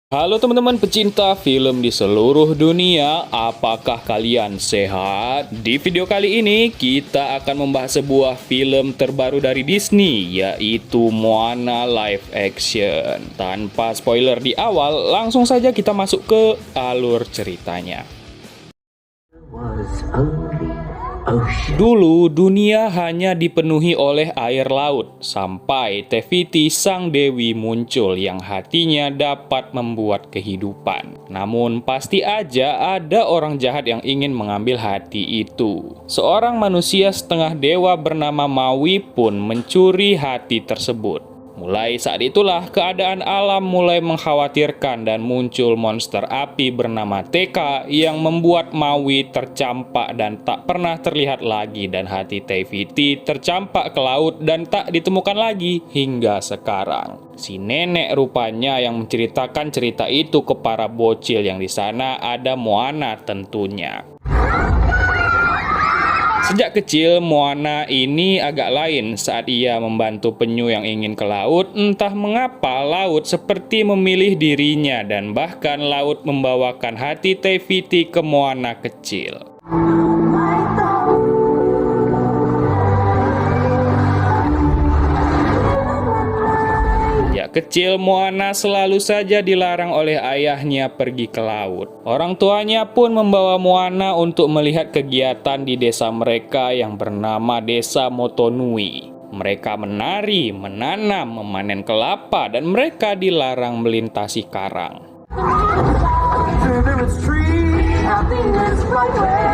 Halo teman-teman pecinta film di seluruh dunia, apakah kalian sehat? Di video kali ini kita akan membahas sebuah film terbaru dari Disney, yaitu Moana live action. Tanpa spoiler di awal, langsung saja kita masuk ke alur ceritanya. Dulu, dunia hanya dipenuhi oleh air laut, sampai Tefiti sang dewi muncul yang hatinya dapat membuat kehidupan. Namun, pasti aja ada orang jahat yang ingin mengambil hati itu. Seorang manusia setengah dewa bernama Maui pun mencuri hati tersebut. Mulai saat itulah keadaan alam mulai mengkhawatirkan dan muncul monster api bernama Teka yang membuat Maui tercampak dan tak pernah terlihat lagi, dan hati Tefiti tercampak ke laut dan tak ditemukan lagi hingga sekarang. Si nenek rupanya yang menceritakan cerita itu ke para bocil yang di sana ada Moana tentunya. Sejak kecil, Moana ini agak lain saat ia membantu penyu yang ingin ke laut. Entah mengapa laut seperti memilih dirinya, dan bahkan laut membawakan hati Tefiti ke Moana kecil. Kecil, Moana selalu saja dilarang oleh ayahnya pergi ke laut. Orang tuanya pun membawa Moana untuk melihat kegiatan di desa mereka yang bernama Desa Motonui. Mereka menari, menanam, memanen kelapa, dan mereka dilarang melintasi karang.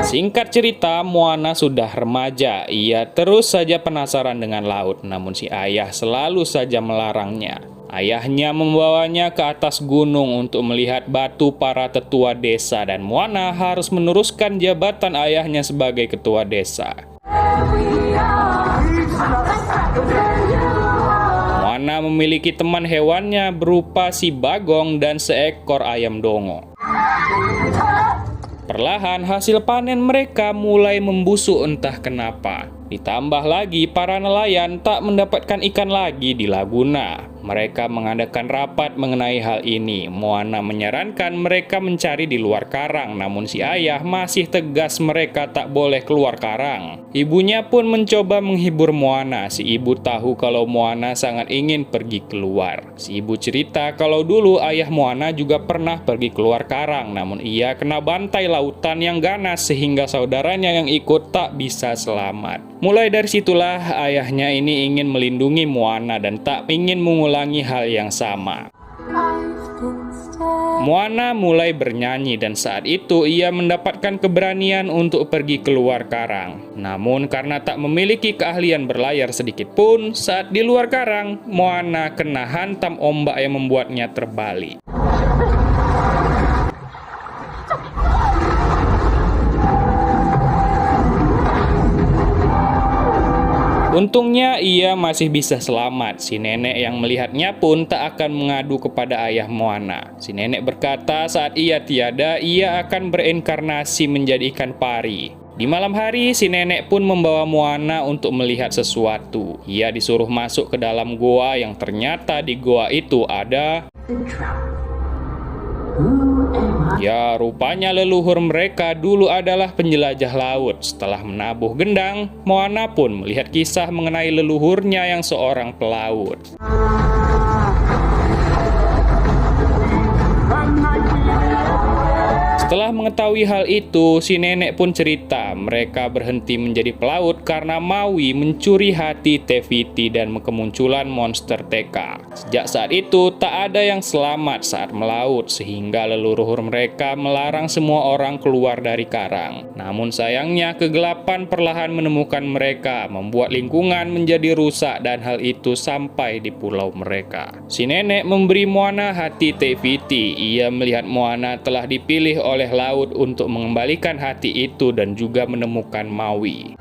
Singkat cerita, Moana sudah remaja. Ia terus saja penasaran dengan laut, namun si ayah selalu saja melarangnya. Ayahnya membawanya ke atas gunung untuk melihat batu para tetua desa, dan Moana harus meneruskan jabatan ayahnya sebagai ketua desa. Moana memiliki teman hewannya berupa si bagong dan seekor ayam dongo. Perlahan hasil panen mereka mulai membusuk entah kenapa. Ditambah lagi para nelayan tak mendapatkan ikan lagi di Laguna. Mereka mengadakan rapat mengenai hal ini. Moana menyarankan mereka mencari di luar karang, namun si ayah masih tegas mereka tak boleh keluar karang. Ibunya pun mencoba menghibur Moana. Si ibu tahu kalau Moana sangat ingin pergi keluar. Si ibu cerita kalau dulu ayah Moana juga pernah pergi keluar karang, namun ia kena bantai lautan yang ganas sehingga saudaranya yang ikut tak bisa selamat. Mulai dari situlah ayahnya ini ingin melindungi Moana dan tak ingin mengulangi hal yang sama. Moana mulai bernyanyi, dan saat itu ia mendapatkan keberanian untuk pergi keluar karang. Namun karena tak memiliki keahlian berlayar sedikit pun, saat di luar karang, Moana kena hantam ombak yang membuatnya terbalik. Untungnya ia masih bisa selamat. Si nenek yang melihatnya pun tak akan mengadu kepada ayah Moana. Si nenek berkata saat ia tiada, ia akan berinkarnasi menjadi ikan pari. Di malam hari, si nenek pun membawa Moana untuk melihat sesuatu. Ia disuruh masuk ke dalam goa yang ternyata di goa itu ada... Ya, rupanya leluhur mereka dulu adalah penjelajah laut. Setelah menabuh gendang, Moana pun melihat kisah mengenai leluhurnya yang seorang pelaut. Setelah mengetahui hal itu, si nenek pun cerita mereka berhenti menjadi pelaut karena Maui mencuri hati Tefiti dan kemunculan monster Teka. Sejak saat itu, tak ada yang selamat saat melaut, sehingga leluhur mereka melarang semua orang keluar dari karang. Namun sayangnya, kegelapan perlahan menemukan mereka, membuat lingkungan menjadi rusak, dan hal itu sampai di pulau mereka. Si nenek memberi Moana hati Tefiti. Ia melihat Moana telah dipilih oleh laut untuk mengembalikan hati itu dan juga menemukan Maui.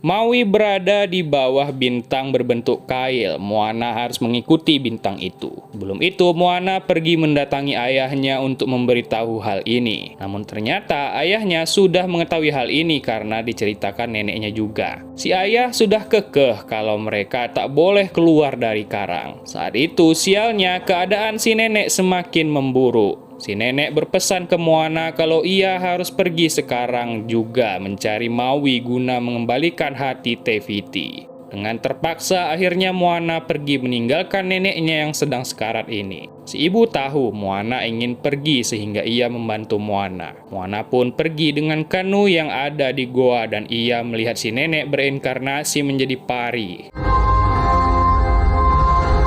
Maui berada di bawah bintang berbentuk kail. Moana harus mengikuti bintang itu. Belum itu, Moana pergi mendatangi ayahnya untuk memberitahu hal ini. Namun ternyata ayahnya sudah mengetahui hal ini karena diceritakan neneknya juga. Si ayah sudah kekeh kalau mereka tak boleh keluar dari karang. Saat itu, sialnya keadaan si nenek semakin memburuk. Si nenek berpesan ke Moana kalau ia harus pergi sekarang juga mencari Maui guna mengembalikan hati Te Fiti. Dengan terpaksa, akhirnya Moana pergi meninggalkan neneknya yang sedang sekarat ini. Si ibu tahu Moana ingin pergi sehingga ia membantu Moana. Moana pun pergi dengan kanu yang ada di goa dan ia melihat si nenek berinkarnasi menjadi pari.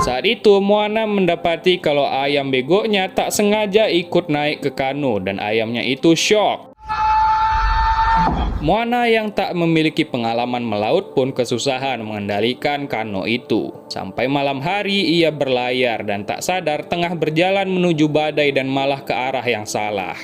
Saat itu, Moana mendapati kalau ayam begonya tak sengaja ikut naik ke kanu dan ayamnya itu syok. Moana yang tak memiliki pengalaman melaut pun kesusahan mengendalikan kano itu. Sampai malam hari ia berlayar dan tak sadar tengah berjalan menuju badai dan malah ke arah yang salah.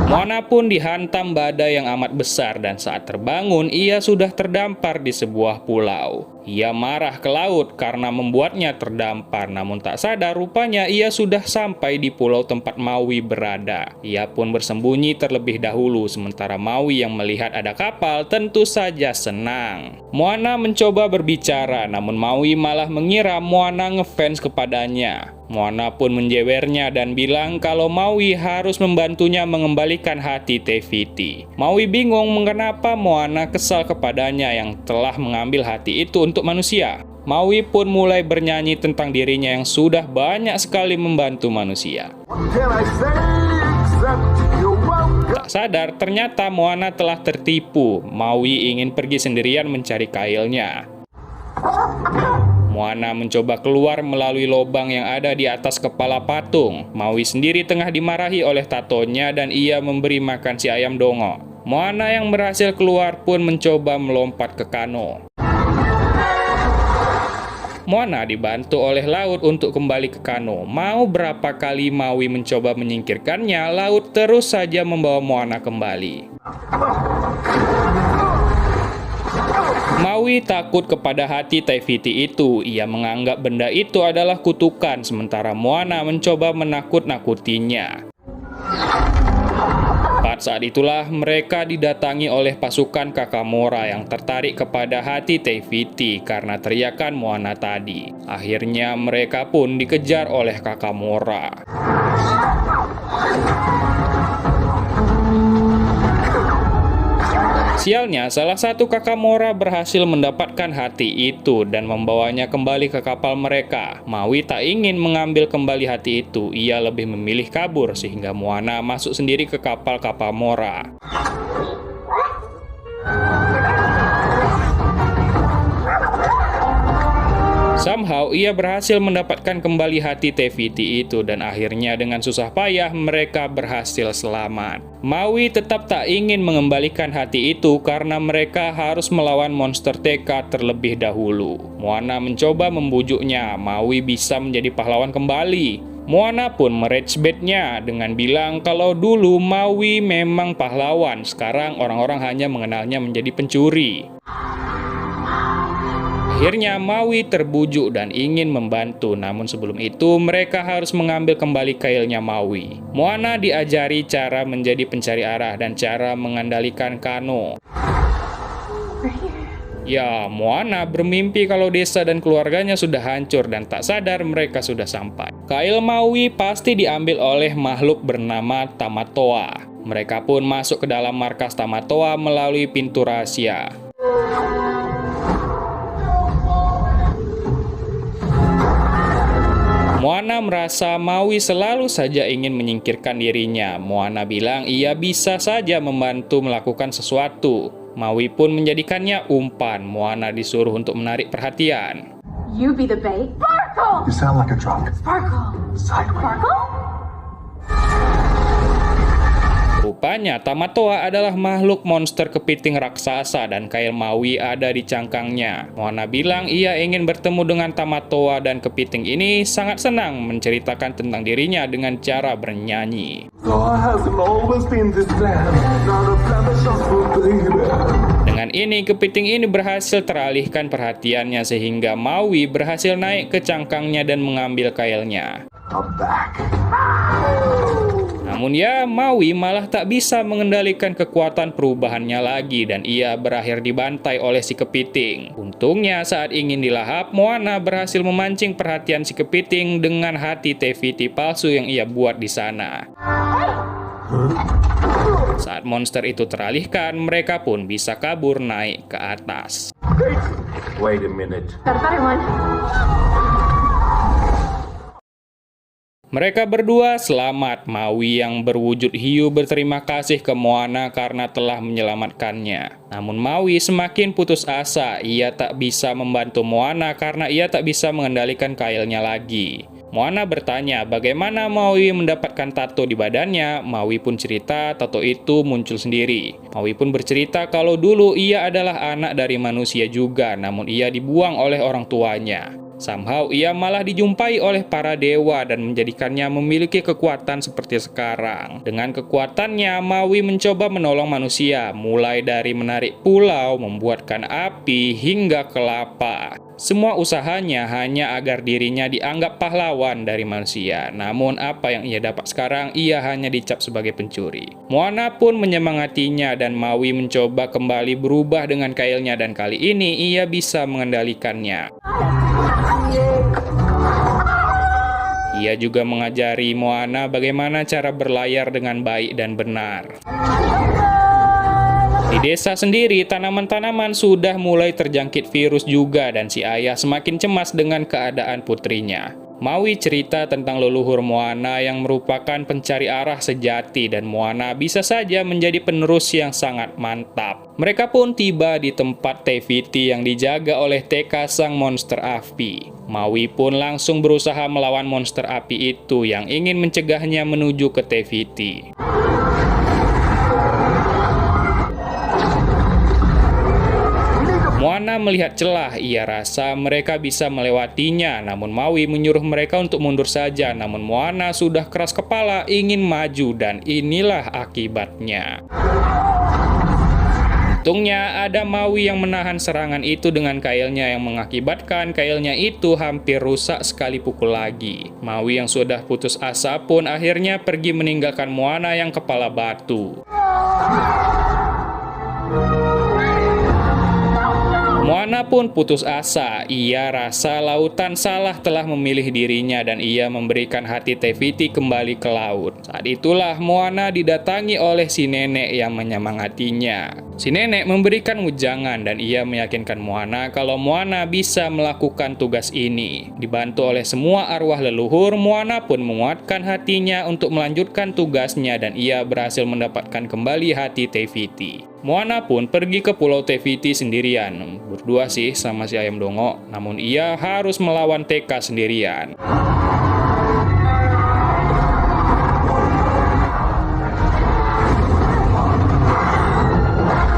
Moana pun dihantam badai yang amat besar dan saat terbangun ia sudah terdampar di sebuah pulau. Ia marah ke laut karena membuatnya terdampar, namun tak sadar rupanya ia sudah sampai di pulau tempat Maui berada. Ia pun bersembunyi terlebih dahulu, sementara Maui yang melihat ada kapal tentu saja senang. Moana mencoba berbicara, namun Maui malah mengira Moana ngefans kepadanya. Moana pun menjewernya dan bilang kalau Maui harus membantunya mengembalikan hati Te Fiti. Maui bingung mengapa Moana kesal kepadanya yang telah mengambil hati itu untuk manusia. Maui pun mulai bernyanyi tentang dirinya yang sudah banyak sekali membantu manusia. Tak sadar, ternyata Moana telah tertipu. Maui ingin pergi sendirian mencari kailnya. Moana mencoba keluar melalui lubang yang ada di atas kepala patung. Maui sendiri tengah dimarahi oleh tatonya dan ia memberi makan si ayam dongo. Moana yang berhasil keluar pun mencoba melompat ke kano. Moana dibantu oleh laut untuk kembali ke kano. Mau berapa kali Maui mencoba menyingkirkannya, laut terus saja membawa Moana kembali. Maui takut kepada hati Te Fiti itu. Ia menganggap benda itu adalah kutukan, sementara Moana mencoba menakut-nakutinya. Pada saat itulah mereka didatangi oleh pasukan Kakamora yang tertarik kepada hati Te Fiti karena teriakan Moana tadi. Akhirnya mereka pun dikejar oleh Kakamora. Sialnya, salah satu Kakamora berhasil mendapatkan hati itu dan membawanya kembali ke kapal mereka. Maui tak ingin mengambil kembali hati itu, ia lebih memilih kabur sehingga Moana masuk sendiri ke kapal Kakamora. Somehow ia berhasil mendapatkan kembali hati Te Fiti itu dan akhirnya dengan susah payah mereka berhasil selamat. Maui tetap tak ingin mengembalikan hati itu karena mereka harus melawan monster TK terlebih dahulu. Moana mencoba membujuknya, Maui bisa menjadi pahlawan kembali. Moana pun merage bait-nya dengan bilang kalau dulu Maui memang pahlawan, sekarang orang-orang hanya mengenalnya menjadi pencuri. Akhirnya Maui terbujuk dan ingin membantu, namun sebelum itu mereka harus mengambil kembali kailnya Maui. Moana diajari cara menjadi pencari arah dan cara mengendalikan kano. Ya, Moana bermimpi kalau desa dan keluarganya sudah hancur dan tak sadar mereka sudah sampai. Kail Maui pasti diambil oleh makhluk bernama Tamatoa. Mereka pun masuk ke dalam markas Tamatoa melalui pintu rahasia. Moana merasa Maui selalu saja ingin menyingkirkan dirinya. Moana bilang ia bisa saja membantu melakukan sesuatu. Maui pun menjadikannya umpan. Moana disuruh untuk menarik perhatian. You be the bait. Sparkle! You sound like a drunk. Sparkle! Sideways. Sparkle? Rupanya Tamatoa adalah makhluk monster kepiting raksasa dan kail Maui ada di cangkangnya. Moana bilang ia ingin bertemu dengan Tamatoa dan kepiting ini sangat senang menceritakan tentang dirinya dengan cara bernyanyi. Dengan ini, kepiting ini berhasil teralihkan perhatiannya sehingga Maui berhasil naik ke cangkangnya dan mengambil kailnya. Namun ya, Maui malah tak bisa mengendalikan kekuatan perubahannya lagi dan ia berakhir dibantai oleh si kepiting. Untungnya saat ingin dilahap, Moana berhasil memancing perhatian si kepiting dengan hati Te-Fiti palsu yang ia buat di sana. Saat monster itu teralihkan, mereka pun bisa kabur naik ke atas. Wait a minute. Got a better one. Mereka berdua selamat. Maui yang berwujud hiu berterima kasih ke Moana karena telah menyelamatkannya. Namun Maui semakin putus asa. Ia tak bisa membantu Moana karena ia tak bisa mengendalikan kailnya lagi. Moana bertanya bagaimana Maui mendapatkan tato di badannya. Maui pun cerita tato itu muncul sendiri. Maui pun bercerita kalau dulu ia adalah anak dari manusia juga, namun ia dibuang oleh orang tuanya. Somehow ia malah dijumpai oleh para dewa dan menjadikannya memiliki kekuatan seperti sekarang. Dengan kekuatannya, Maui mencoba menolong manusia, mulai dari menarik pulau, membuatkan api, hingga kelapa. Semua usahanya hanya agar dirinya dianggap pahlawan dari manusia. Namun apa yang ia dapat sekarang, ia hanya dicap sebagai pencuri. Moana pun menyemangatinya dan Maui mencoba kembali berubah dengan kailnya dan kali ini ia bisa mengendalikannya. Ia juga mengajari Moana bagaimana cara berlayar dengan baik dan benar. Di desa sendiri, tanaman-tanaman sudah mulai terjangkit virus juga dan si ayah semakin cemas dengan keadaan putrinya. Maui cerita tentang leluhur Moana yang merupakan pencari arah sejati dan Moana bisa saja menjadi penerus yang sangat mantap. Mereka pun tiba di tempat Te-Fiti yang dijaga oleh Tekka sang monster api. Maui pun langsung berusaha melawan monster api itu yang ingin mencegahnya menuju ke Te-Fiti. Moana melihat celah, ia rasa mereka bisa melewatinya, namun Maui menyuruh mereka untuk mundur saja, namun Moana sudah keras kepala ingin maju dan inilah akibatnya. Untungnya ada Maui yang menahan serangan itu dengan kailnya yang mengakibatkan kailnya itu hampir rusak sekali pukul lagi. Maui yang sudah putus asa pun akhirnya pergi meninggalkan Moana yang kepala batu. Moana pun putus asa. Ia rasa lautan salah telah memilih dirinya dan ia memberikan hati Te-Fiti kembali ke laut. Saat itulah Moana didatangi oleh si nenek yang menyemangatinya. Si nenek memberikan wejangan dan ia meyakinkan Moana kalau Moana bisa melakukan tugas ini. Dibantu oleh semua arwah leluhur, Moana pun menguatkan hatinya untuk melanjutkan tugasnya dan ia berhasil mendapatkan kembali hati Te-Fiti. Moana pun pergi ke Pulau Te-Fiti sendirian. Berdua sih sama si ayam dongo, namun ia harus melawan Tekka sendirian.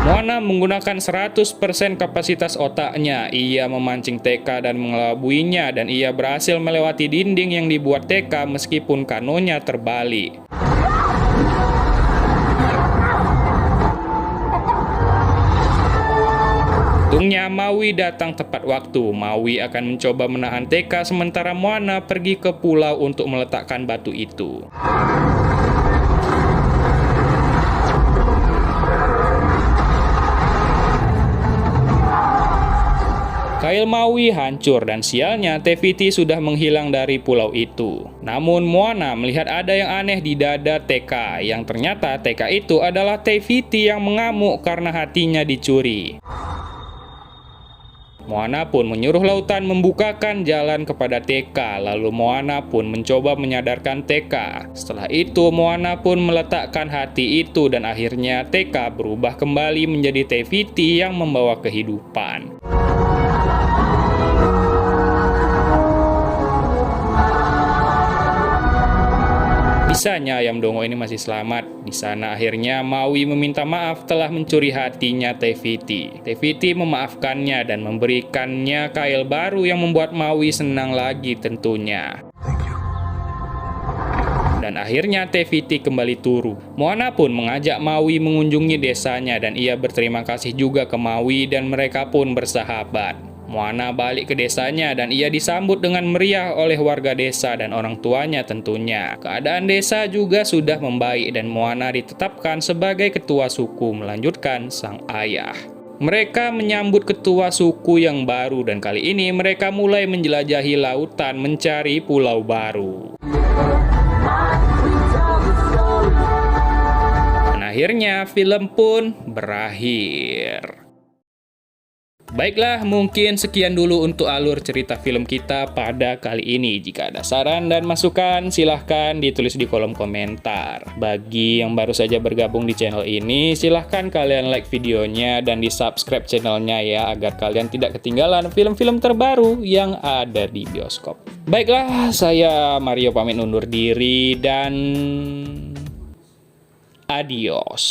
Moana menggunakan 100% kapasitas otaknya. Ia memancing Tekka dan mengelabuinya dan ia berhasil melewati dinding yang dibuat Tekka meskipun kanonya terbalik. Untungnya Maui datang tepat waktu. Maui akan mencoba menahan Tekka sementara Moana pergi ke pulau untuk meletakkan batu itu. Kail Maui hancur dan sialnya Te-Fiti sudah menghilang dari pulau itu. Namun Moana melihat ada yang aneh di dada Tekka, yang ternyata Tekka itu adalah Te-Fiti yang mengamuk karena hatinya dicuri. Moana pun menyuruh lautan membukakan jalan kepada Tekka, lalu Moana pun mencoba menyadarkan Tekka. Setelah itu Moana pun meletakkan hati itu dan akhirnya Tekka berubah kembali menjadi Te-Fiti yang membawa kehidupan. Di Bisanya ayam dongo ini masih selamat. Di sana akhirnya Maui meminta maaf telah mencuri hatinya Teviti. Teviti memaafkannya dan memberikannya kail baru yang membuat Maui senang lagi tentunya. Dan akhirnya Teviti kembali turu. Moana pun mengajak Maui mengunjungi desanya dan ia berterima kasih juga ke Maui dan mereka pun bersahabat. Moana balik ke desanya dan ia disambut dengan meriah oleh warga desa dan orang tuanya tentunya. Keadaan desa juga sudah membaik dan Moana ditetapkan sebagai ketua suku melanjutkan sang ayah. Mereka menyambut ketua suku yang baru dan kali ini mereka mulai menjelajahi lautan mencari pulau baru. Dan akhirnya film pun berakhir. Baiklah, mungkin sekian dulu untuk alur cerita film kita pada kali ini. Jika ada saran dan masukan, silahkan ditulis di kolom komentar. Bagi yang baru saja bergabung di channel ini, silahkan kalian like videonya dan di-subscribe channelnya ya, agar kalian tidak ketinggalan film-film terbaru yang ada di bioskop. Baiklah, saya Mario pamit undur diri dan adios.